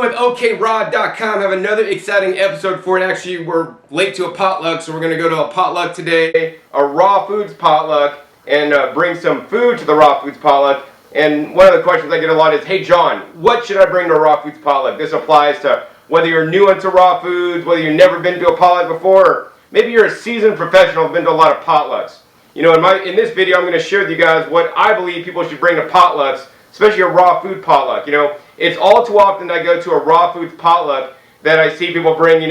with OKRod.com. I have another exciting episode for it. Actually, we're late to a potluck, so we're going to go to a potluck today, a raw foods potluck, and bring some food to the raw foods potluck. And one of the questions I get a lot is, hey John, what should I bring to a raw foods potluck? This applies to whether you're new into raw foods, whether you've never been to a potluck before, or maybe you're a seasoned professional, been to a lot of potlucks. You know, in this video, I'm going to share with you guys what I believe people should bring to potlucks, especially a raw food potluck. You know, it's all too often I go to a raw foods potluck that I see people bring,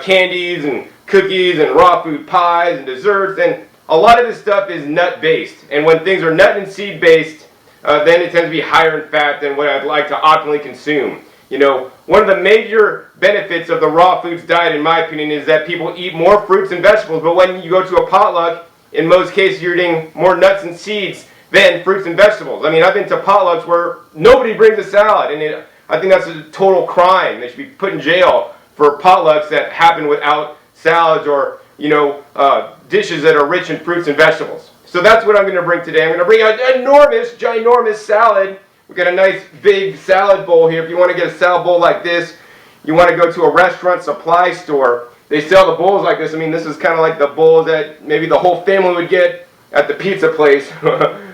candies and cookies and raw food pies and desserts, and a lot of this stuff is nut-based. And when things are nut and seed-based, then it tends to be higher in fat than what I'd like to optimally consume. You know, one of the major benefits of the raw foods diet, in my opinion, is that people eat more fruits and vegetables. But when you go to a potluck, in most cases, you're eating more nuts and seeds than fruits and vegetables. I mean, I've been to potlucks where nobody brings a salad, and I think that's a total crime. They should be put in jail for potlucks that happen without salads or, dishes that are rich in fruits and vegetables. So that's what I'm going to bring today. I'm going to bring an enormous, ginormous salad. We've got a nice big salad bowl here. If you want to get a salad bowl like this, you want to go to a restaurant supply store. They sell the bowls like this. I mean, this is kind of like the bowl that maybe the whole family would get at the pizza place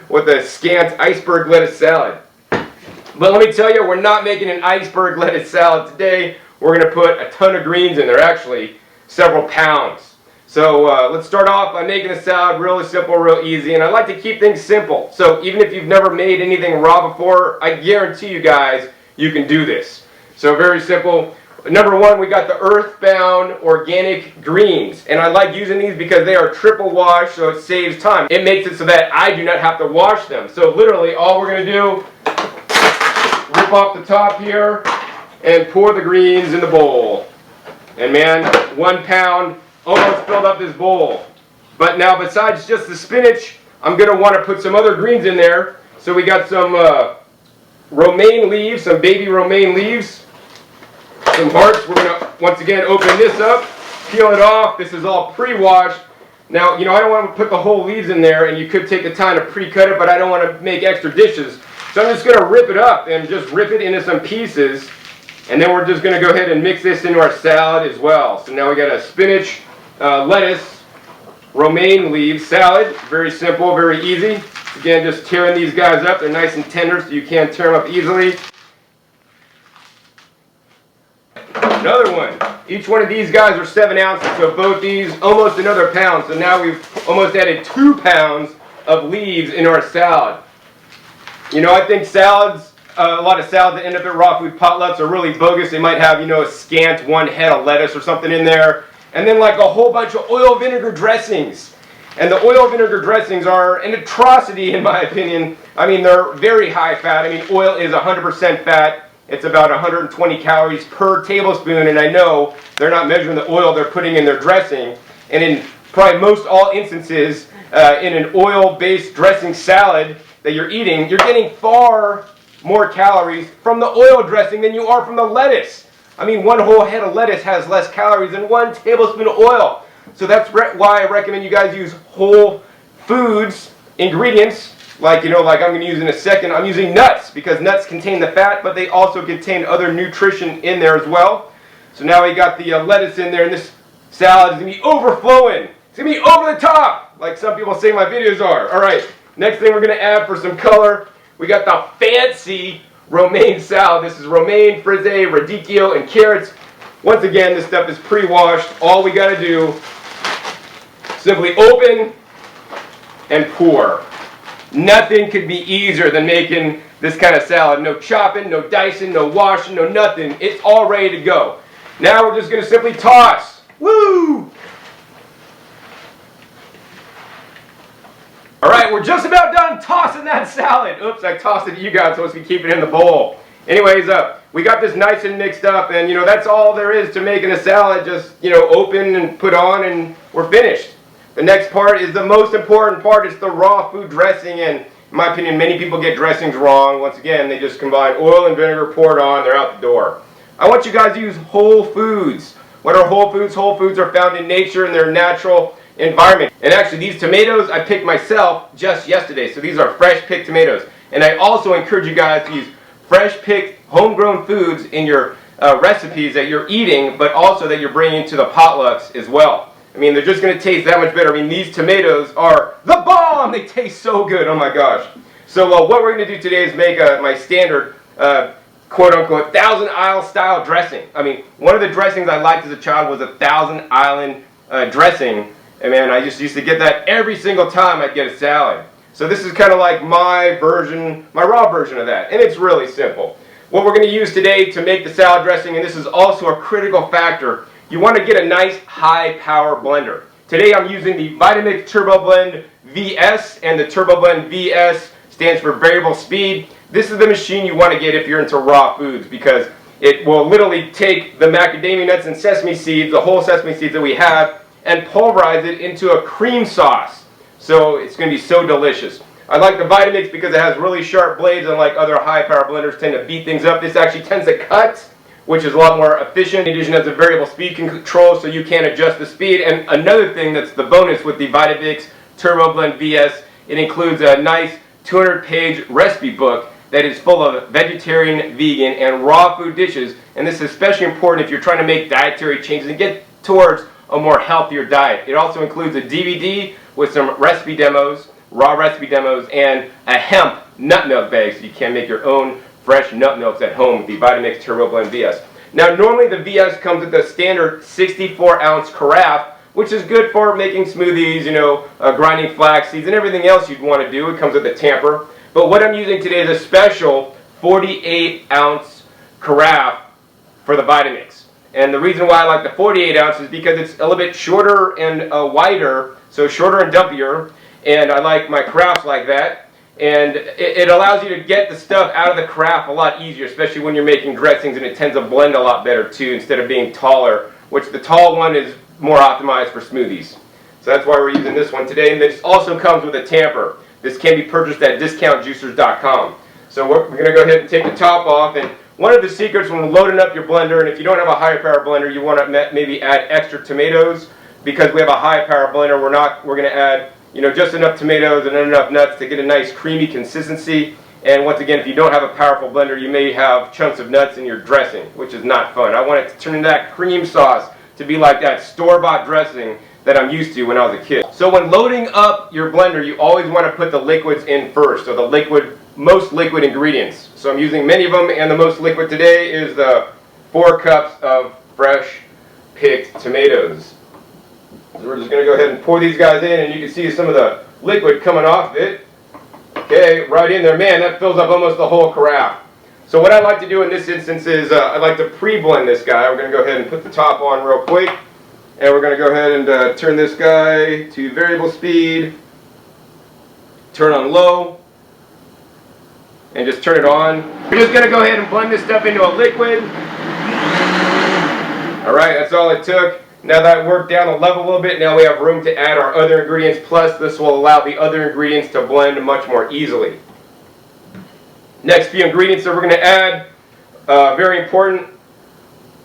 with a scant iceberg lettuce salad. But let me tell you, we're not making an iceberg lettuce salad today. We're going to put a ton of greens in there, actually several pounds. So let's start off by making a salad really simple, real easy. And I like to keep things simple. So even if you've never made anything raw before, I guarantee you guys, you can do this. So very simple. Number one, we got the earthbound organic greens. And I like using these because they are triple washed, so it saves time. It makes it so that I do not have to wash them. So literally all we're going to do, rip off the top here and pour the greens in the bowl. And man, 1 pound almost filled up this bowl. But now besides just the spinach, I'm going to want to put some other greens in there. So we got some romaine leaves, some baby romaine leaves, some hearts. We're going to once again open this up, peel it off. This is all pre-washed. Now, I don't want to put the whole leaves in there, and you could take the time to pre-cut it, but I don't want to make extra dishes. So I'm just going to rip it up and just rip it into some pieces. And then we're just going to go ahead and mix this into our salad as well. So now we got a spinach, lettuce, romaine leaves salad. Very simple, very easy. Again, just tearing these guys up. They're nice and tender, so you can tear them up easily. Another one. Each one of these guys are 7 ounces, so both these almost another pound. So now we've almost added 2 pounds of leaves in our salad. I think salads, a lot of salads that end up at raw food potlucks are really bogus. They might have, a scant 1 head of lettuce or something in there. And then like a whole bunch of oil vinegar dressings. And the oil vinegar dressings are an atrocity in my opinion. I mean, they're very high fat. I mean, oil is 100% fat. It's about 120 calories per tablespoon. And I know they're not measuring the oil they're putting in their dressing. And in probably most all instances, in an oil-based dressing salad that you're eating, you're getting far more calories from the oil dressing than you are from the lettuce. I mean, 1 whole head of lettuce has less calories than 1 tablespoon of oil. So that's why I recommend you guys use whole foods ingredients, like I'm going to use in a second. I'm using nuts because nuts contain the fat, but they also contain other nutrition in there as well. So now we got the lettuce in there, and this salad is going to be overflowing. It's going to be over the top, like some people say my videos are. All right, next thing we're going to add for some color, we got the fancy romaine salad. This is romaine, frisee, radicchio, and carrots. Once again, this stuff is pre-washed. All we got to do, simply open and pour. Nothing could be easier than making this kind of salad. No chopping, no dicing, no washing, no nothing. It's all ready to go. Now we're just going to simply toss. Woo! All right, we're just about done tossing that salad. Oops, I tossed it to you guys, supposed to be keeping it in the bowl. Anyways, we got this nice and mixed up, and that's all there is to making a salad. Just open and put on, and we're finished. The next part is the most important part. It's the raw food dressing, and in my opinion, many people get dressings wrong. Once again, they just combine oil and vinegar, pour it on, they're out the door. I want you guys to use whole foods. What are whole foods? Whole foods are found in nature in their natural environment. And actually, these tomatoes I picked myself just yesterday, so these are fresh picked tomatoes. And I also encourage you guys to use fresh picked homegrown foods in your recipes that you're eating, but also that you're bringing to the potlucks as well. I mean, they're just going to taste that much better. I mean, these tomatoes are the bomb! They taste so good, oh my gosh. So what we're going to do today is make my standard, quote-unquote, Thousand Isle style dressing. I mean, one of the dressings I liked as a child was a Thousand Island dressing. And man, I just used to get that every single time I'd get a salad. So this is kind of like my version, my raw version of that. And it's really simple. What we're going to use today to make the salad dressing, and this is also a critical factor, you want to get a nice high power blender. Today I'm using the Vitamix Turbo Blend VS, and the Turbo Blend VS stands for variable speed. This is the machine you want to get if you're into raw foods, because it will literally take the macadamia nuts and sesame seeds, the whole sesame seeds that we have, and pulverize it into a cream sauce. So it's going to be so delicious. I like the Vitamix because it has really sharp blades, unlike other high power blenders tend to beat things up. This actually tends to cut, which is a lot more efficient. In addition, it has a variable speed control, so you can adjust the speed. And another thing that's the bonus with the Vitamix Turbo Blend VS, it includes a nice 200-page recipe book that is full of vegetarian, vegan, and raw food dishes. And this is especially important if you're trying to make dietary changes and get towards a more healthier diet. It also includes a DVD with some recipe demos, raw recipe demos, and a hemp nut milk bag, so you can make your own fresh nut milks at home with the Vitamix Turbo Blend VS. Now, normally the VS comes with the standard 64-ounce carafe, which is good for making smoothies, you know, grinding flax seeds, and everything else you'd want to do. It comes with a tamper. But what I'm using today is a special 48-ounce carafe for the Vitamix. And the reason why I like the 48 ounce is because it's a little bit shorter and wider, so shorter and dumpier. And I like my carafes like that. And it allows you to get the stuff out of the carafe a lot easier, especially when you're making dressings, and it tends to blend a lot better too, instead of being taller, which the tall one is more optimized for smoothies. So that's why we're using this one today. And this also comes with a tamper. This can be purchased at discountjuicers.com. So we're going to go ahead and take the top off. And one of the secrets when loading up your blender, and if you don't have a higher power blender, you want to maybe add extra tomatoes. Because we have a high power blender, we're going to add, you know, just enough tomatoes and enough nuts to get a nice creamy consistency. And once again, if you don't have a powerful blender, you may have chunks of nuts in your dressing, which is not fun. I want it to turn into that cream sauce, to be like that store-bought dressing that I'm used to when I was a kid. So when loading up your blender, you always want to put the liquids in first, so the most liquid ingredients. So I'm using many of them, and the most liquid today is the 4 cups of fresh picked tomatoes. So we're just going to go ahead and pour these guys in, and you can see some of the liquid coming off it. Okay, right in there. Man, that fills up almost the whole carafe. So what I like to do in this instance is I like to pre-blend this guy. We're going to go ahead and put the top on real quick. And we're going to go ahead and turn this guy to variable speed. Turn on low. And just turn it on. We're just going to go ahead and blend this stuff into a liquid. Alright, that's all it took. Now that I worked down the level a little bit, now we have room to add our other ingredients. Plus, this will allow the other ingredients to blend much more easily. Next few ingredients that we're going to add, very important,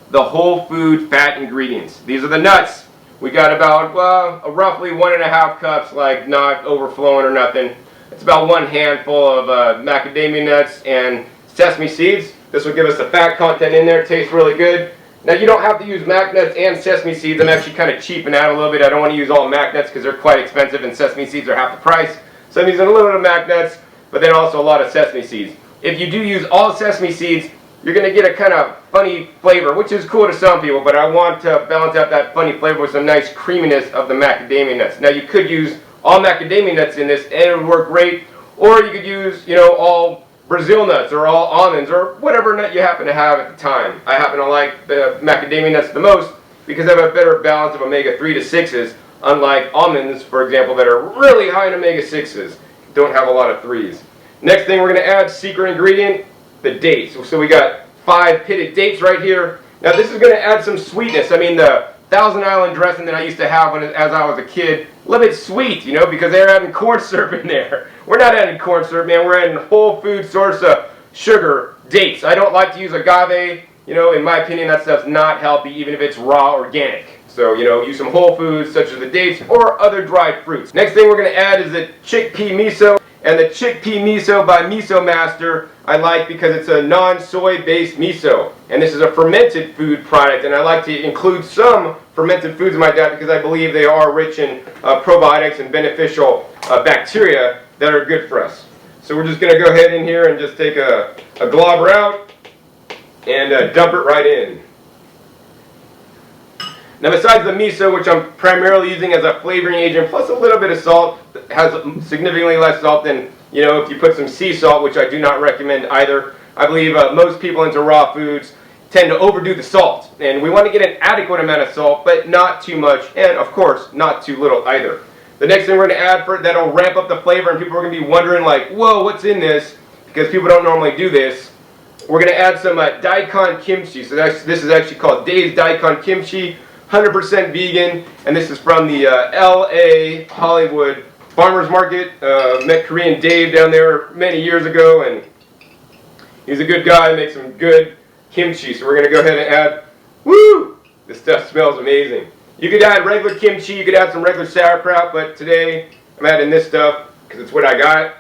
the whole food fat ingredients. These are the nuts. We got about roughly 1.5 cups, like not overflowing or nothing. It's about 1 handful of macadamia nuts and sesame seeds. This will give us the fat content in there. It tastes really good. Now you don't have to use mac nuts and sesame seeds. I'm actually kind of cheaping out a little bit. I don't want to use all mac nuts because they're quite expensive, and sesame seeds are half the price. So I'm using a little bit of mac nuts, but then also a lot of sesame seeds. If you do use all sesame seeds, you're going to get a kind of funny flavor, which is cool to some people, but I want to balance out that funny flavor with some nice creaminess of the macadamia nuts. Now you could use all macadamia nuts in this and it would work great, or you could use, you know, all Brazil nuts or all almonds or whatever nut you happen to have at the time. I happen to like the macadamia nuts the most because they have a better balance of omega-3 to 6s, unlike almonds, for example, that are really high in omega-6s, don't have a lot of 3s. Next thing we're going to add, secret ingredient, the dates. So we got 5 pitted dates right here. Now this is going to add some sweetness. I mean, the Thousand Island dressing that I used to have as I was a kid, a little bit sweet, you know, because they're adding corn syrup in there. We're not adding corn syrup, man. We're adding whole food source of sugar, dates. I don't like to use agave. You know, in my opinion, that stuff's not healthy, even if it's raw organic. So, you know, use some whole foods such as the dates or other dried fruits. Next thing we're going to add is the chickpea miso. And the chickpea miso by Miso Master I like because it's a non-soy based miso. And this is a fermented food product, and I like to include some fermented foods in my diet because I believe they are rich in probiotics and beneficial bacteria that are good for us. So we're just going to go ahead in here and just take a globber out and dump it right in. Now besides the miso, which I'm primarily using as a flavoring agent, plus a little bit of salt, that has significantly less salt than, you know, if you put some sea salt, which I do not recommend either. I believe most people into raw foods tend to overdo the salt. And we want to get an adequate amount of salt, but not too much, and of course, not too little either. The next thing we're going to add that'll ramp up the flavor, and people are going to be wondering like, whoa, what's in this? Because people don't normally do this. We're going to add some daikon kimchi. So this is actually called Dave's Daikon Kimchi. 100% vegan, and this is from the LA Hollywood Farmers Market. Met Korean Dave down there many years ago, and he's a good guy, makes some good kimchi. So we're going to go ahead and add, woo! This stuff smells amazing. You could add regular kimchi, you could add some regular sauerkraut, but today I'm adding this stuff because it's what I got.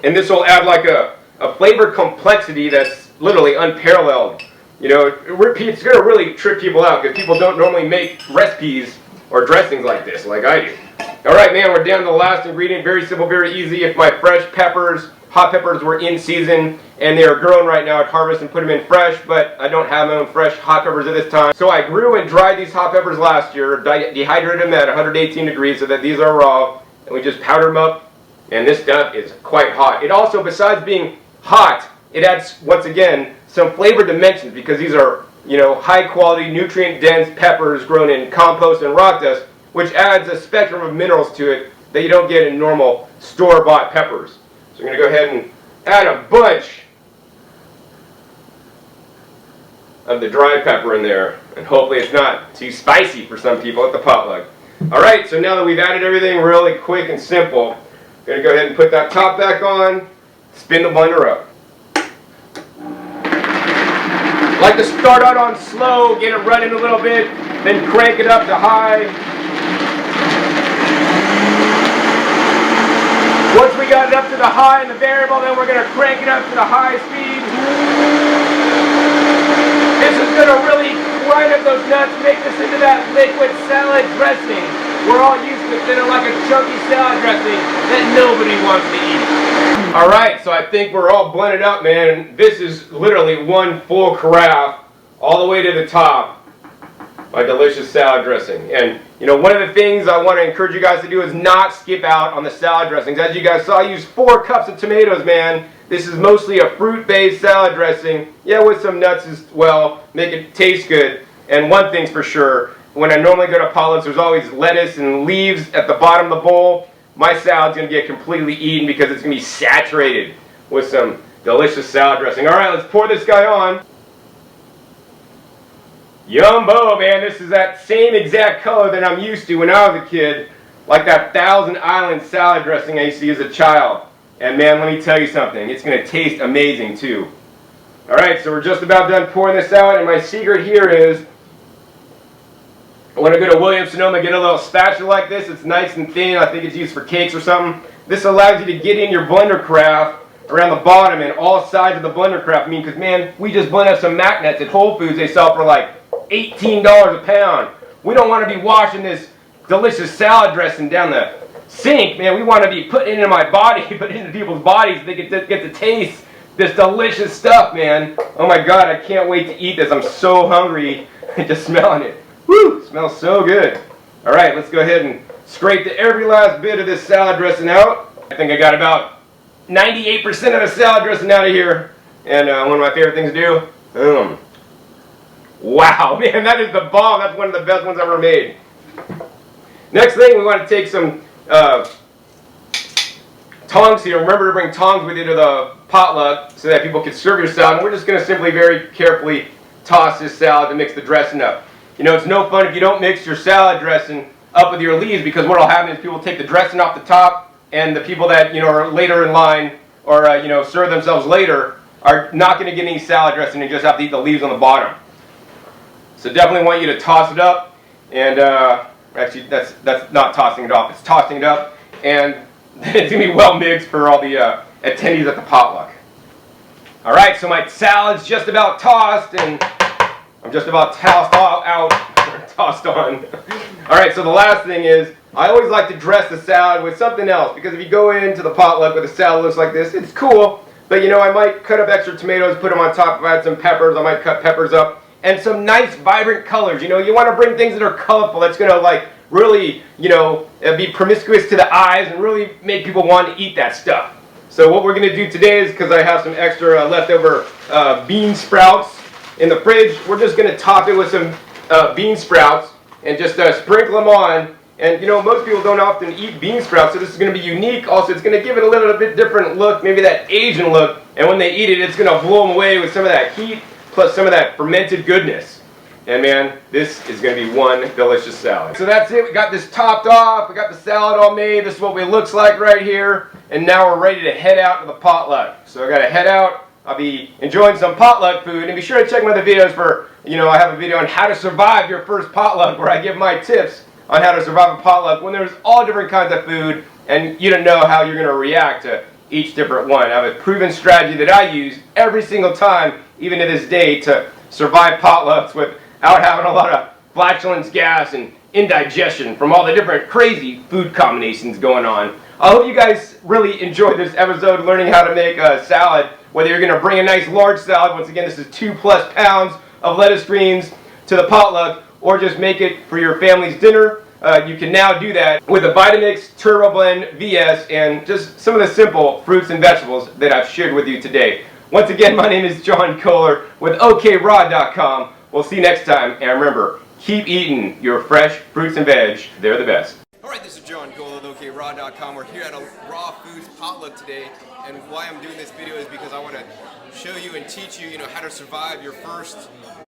And this will add like a flavor complexity that's literally unparalleled. You know, it's going to really trip people out because people don't normally make recipes or dressings like this, like I do. Alright, man, we're down to the last ingredient. Very simple, very easy. If my fresh peppers, hot peppers were in season and they are grown right now, I'd harvest and put them in fresh, but I don't have my own fresh hot peppers at this time. So I grew and dried these hot peppers last year, dehydrated them at 118 degrees so that these are raw, and we just powder them up, and this stuff is quite hot. It also, besides being hot, it adds, once again, some flavor dimensions because these are, you know, high quality, nutrient dense peppers grown in compost and rock dust, which adds a spectrum of minerals to it that you don't get in normal store-bought peppers. So I'm going to go ahead and add a bunch of the dry pepper in there, and hopefully it's not too spicy for some people at the potluck. Alright, so now that we've added everything really quick and simple, I'm going to go ahead and put that top back on, spin the blender up. Like to start out on slow, get it running a little bit, then crank it up to high. Once we got it up to the high and the variable, then we're going to crank it up to the high speed. This is going to really grind up those nuts, make this into that liquid salad dressing. We're all used to feeling like a chunky salad dressing that nobody wants to eat. Alright, so I think we're all blended up, man. This is literally one full carafe all the way to the top. My delicious salad dressing. And, you know, one of the things I want to encourage you guys to do is not skip out on the salad dressings. As you guys saw, I used 4 cups of tomatoes, man. This is mostly a fruit-based salad dressing. Yeah, with some nuts as well. Make it taste good. And one thing's for sure, when I normally go to potlucks, there's always lettuce and leaves at the bottom of the bowl. My salad's going to get completely eaten because it's going to be saturated with some delicious salad dressing. Alright, let's pour this guy on. Yumbo, man. This is that same exact color that I'm used to when I was a kid. Like that Thousand Island salad dressing I used to use as a child. And man, let me tell you something. It's going to taste amazing too. Alright, so we're just about done pouring this out. And my secret here is, I want to go to Williams-Sonoma, get a little spatula like this. It's nice and thin. I think it's used for cakes or something. This allows you to get in your blender carafe around the bottom and all sides of the blender carafe. I mean, because man, we just blend up some mac nuts at Whole Foods. They sell for like $18 a pound. We don't want to be washing this delicious salad dressing down the sink, man. We want to be putting it in my body, putting it into people's bodies so they get to taste this delicious stuff, man. Oh my God, I can't wait to eat this. I'm so hungry just smelling it. Woo! Smells so good. Alright, let's go ahead and scrape every last bit of this salad dressing out. I think I got about 98% of the salad dressing out of here. And one of my favorite things to do, boom. Wow, man, that is the bomb. That's one of the best ones I've ever made. Next thing, we want to take some tongs here. Remember to bring tongs with you to the potluck so that people can serve your salad. And we're just going to simply very carefully toss this salad to mix the dressing up. You know, it's no fun if you don't mix your salad dressing up with your leaves, because what will happen is people take the dressing off the top, and the people that, you know, are later in line or, you know, serve themselves later are not going to get any salad dressing and just have to eat the leaves on the bottom. So definitely want you to toss it up, and actually that's not tossing it off, it's tossing it up, and it's going to be well mixed for all the attendees at the potluck. All right, so my salad's just about tossed, and I'm just about tossed tossed on. All right, so the last thing is, I always like to dress the salad with something else, because if you go into the potluck with a salad that looks like this, it's cool, but you know, I might cut up extra tomatoes, put them on top. If I had some peppers, I might cut peppers up, and some nice vibrant colors. You know, you want to bring things that are colorful, that's going to like really, you know, be promiscuous to the eyes and really make people want to eat that stuff. So what we're going to do today is, because I have some extra leftover bean sprouts in the fridge, we're just going to top it with some bean sprouts and just sprinkle them on. And you know, most people don't often eat bean sprouts, so this is going to be unique. Also, it's going to give it a little bit different look, maybe that Asian look, and when they eat it, it's going to blow them away with some of that heat, plus some of that fermented goodness. And man, this is going to be one delicious salad. So that's it, we got this topped off, we got the salad all made, this is what it looks like right here, and now we're ready to head out to the potluck. So I got to head out, I'll be enjoying some potluck food, and be sure to check my other videos for, you know, I have a video on how to survive your first potluck where I give my tips on how to survive a potluck when there's all different kinds of food and you don't know how you're going to react to each different one. I have a proven strategy that I use every single time, even to this day, to survive potlucks without having a lot of flatulence gas and indigestion from all the different crazy food combinations going on. I hope you guys really enjoyed this episode learning how to make a salad, whether you're going to bring a nice large salad, once again this is 2+ pounds of lettuce greens to the potluck, or just make it for your family's dinner. You can now do that with a Vitamix Turbo Blend VS and just some of the simple fruits and vegetables that I've shared with you today. Once again, my name is John Kohler with OKRaw.com. We'll see you next time, and remember, keep eating your fresh fruits and veg. They're the best. Alright, this is John Kohler with OKRaw.com. We're here at a raw foods potluck today, and why I'm doing this video is because I want to show you and teach you, how to survive your first